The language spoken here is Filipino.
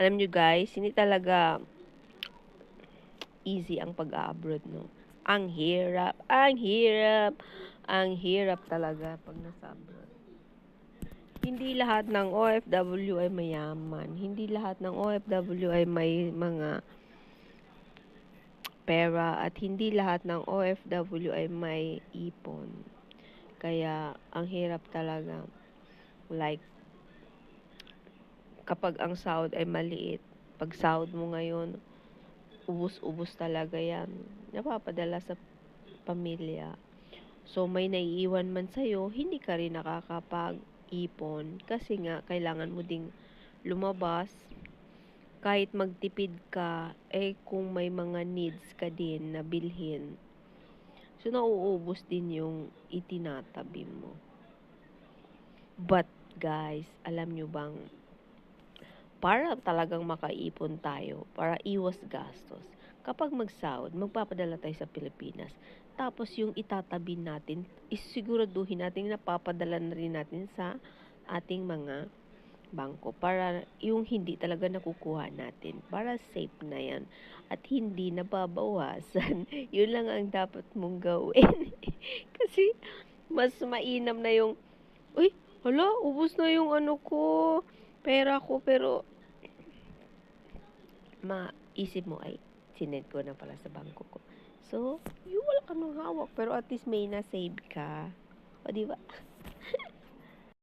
Alam nyo guys, hindi talaga easy ang pag-abroad, no? Ang hirap, ang hirap, ang hirap talaga pag nasa abroad. Hindi lahat ng OFW ay mayaman. Hindi lahat ng OFW ay may mga pera at hindi lahat ng OFW ay may ipon. Kaya ang hirap talaga. Like kapag ang sahod ay maliit, pag sahod mo ngayon, ubus-ubus talaga yan. Napapadala sa pamilya. So, may naiiwan man sa'yo, hindi ka rin nakakapag-ipon. Kasi nga, kailangan mo ding lumabas. Kahit magtipid ka, kung may mga needs ka din na bilhin, so, nauubos din yung itinatabi mo. But, guys, alam nyo bang, para talagang makaipon tayo, para iwas gastos, kapag magsahod, magpapadala tayo sa Pilipinas. Tapos yung itatabi natin, isiguraduhin natin napapadala na rin natin sa ating mga bangko para yung hindi talaga nakukuha natin. Para safe na yan. At hindi nababawasan. Yun lang ang dapat mong gawin. Kasi mas mainam na yung, uy, hala, ubos na yung ano ko, pera ko, pero maisip mo ay sinend ko na pala sa bangko ko. So, yung wala ka nang hawak, pero at least may na-save ka. O, di ba?